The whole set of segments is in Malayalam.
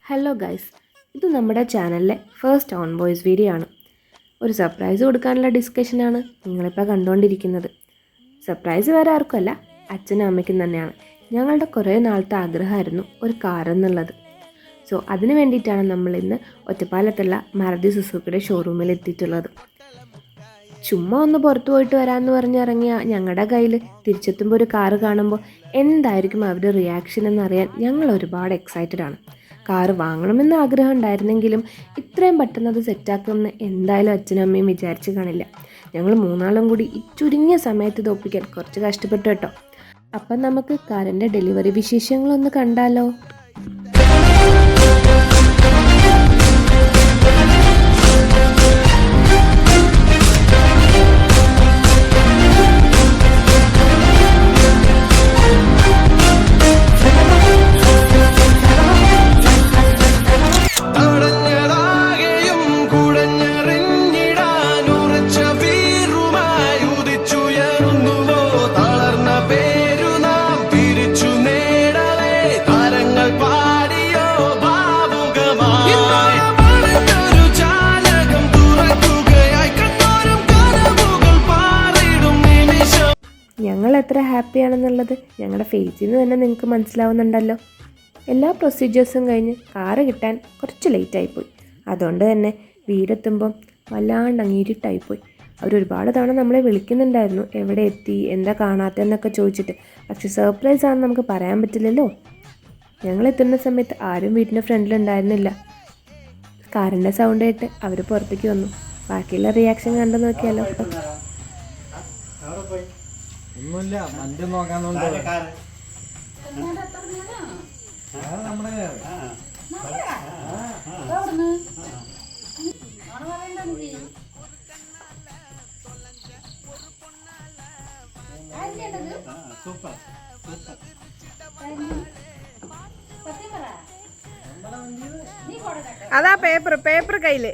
ഹലോ ഗൈസ്, ഇത് നമ്മുടെ ചാനലിലെ ഫസ്റ്റ് ഓൺ വോയിസ് വീഡിയോ ആണ്. ഒരു സർപ്രൈസ് കൊടുക്കാനുള്ള ഡിസ്കഷനാണ് നിങ്ങളിപ്പോൾ കണ്ടുകൊണ്ടിരിക്കുന്നത്. സർപ്രൈസ് വേറെ ആർക്കുമല്ല, അച്ഛനും അമ്മയ്ക്കും തന്നെയാണ്. ഞങ്ങളുടെ കുറേ നാളത്തെ ആഗ്രഹമായിരുന്നു ഒരു കാർ എന്നുള്ളത്. സോ അതിന് വേണ്ടിയിട്ടാണ് നമ്മൾ ഇന്ന് ഒറ്റപ്പാലത്തുള്ള മാരുതി സുസുക്കിയുടെ ഷോറൂമിൽ എത്തിയിട്ടുള്ളത്. ചുമ്മാ ഒന്ന് പുറത്തു പോയിട്ട് വരാമെന്ന് പറഞ്ഞിറങ്ങിയ ഞങ്ങളുടെ കയ്യിൽ തിരിച്ചെത്തുമ്പോൾ ഒരു കാറ് കാണുമ്പോൾ എന്തായിരിക്കും അവരുടെ റിയാക്ഷൻ എന്നറിയാൻ ഞങ്ങൾ ഒരുപാട് എക്സൈറ്റഡ് ആണ്. കാറ് വാങ്ങണമെന്ന് ആഗ്രഹം ഉണ്ടായിരുന്നെങ്കിലും ഇത്രയും പെട്ടെന്ന് അത് സെറ്റാക്കുമെന്ന് എന്തായാലും അച്ഛനും അമ്മയും വിചാരിച്ച് കാണില്ല. ഞങ്ങൾ മൂന്നാളും കൂടി ഈ ചുരുങ്ങിയ സമയത്ത് ഇത് ഒപ്പിക്കാൻ കുറച്ച് കഷ്ടപ്പെട്ടു കേട്ടോ. അപ്പം നമുക്ക് കാറിൻ്റെ ഡെലിവറി വിശേഷങ്ങളൊന്ന് കണ്ടാലോ. ഞങ്ങൾ എത്ര ഹാപ്പിയാണെന്നുള്ളത് ഞങ്ങളുടെ ഫേസിൽ നിന്ന് തന്നെ നിങ്ങൾക്ക് മനസ്സിലാവുന്നുണ്ടല്ലോ. എല്ലാ പ്രൊസീജിയേഴ്സും കഴിഞ്ഞ് കാറ് കിട്ടാൻ കുറച്ച് ലേറ്റായിപ്പോയി. അതുകൊണ്ട് തന്നെ വീടെത്തുമ്പം വല്ലാണ്ട് ഇരുട്ടായിപ്പോയി. അവരൊരുപാട് തവണ നമ്മളെ വിളിക്കുന്നുണ്ടായിരുന്നു, എവിടെ എത്തി, എന്താ കാണാത്തതെന്നൊക്കെ ചോദിച്ചിട്ട്. പക്ഷെ സർപ്രൈസ് ആണെന്ന് നമുക്ക് പറയാൻ പറ്റില്ലല്ലോ. ഞങ്ങളെത്തുന്ന സമയത്ത് ആരും വീടിൻ്റെ ഫ്രണ്ടിലുണ്ടായിരുന്നില്ല. കാറിൻ്റെ സൗണ്ട് കേട്ട് അവർ പുറത്തേക്ക് വന്നു. ബാക്കിയുള്ള റിയാക്ഷൻ കണ്ടു നോക്കിയാലോ. ഒന്നുമില്ല, വണ്ടി നോക്കാൻ അതാ പേപ്പർ കയ്യില്.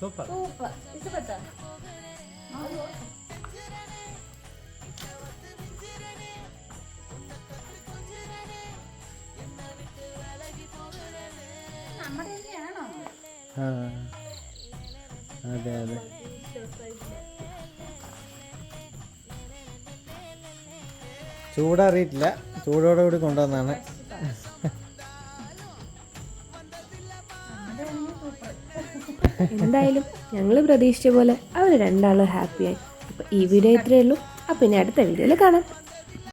സൂപ്പർ ഇഷ്ടപ്പെട്ടോ? അതെ അതെ. ചൂടറിയിട്ടില്ല, ചൂടോടുകൂടി കൊണ്ടുവന്നാണ്. എന്തായാലും ഞങ്ങൾ പ്രതീക്ഷിച്ച പോലെ അവർ രണ്ടാളും ഹാപ്പിയായി. അപ്പോൾ ഈ വീഡിയോ ഇത്രയേ ഉള്ളൂ. അപ്പം ഇനി അടുത്ത വീഡിയോയിൽ കാണാം.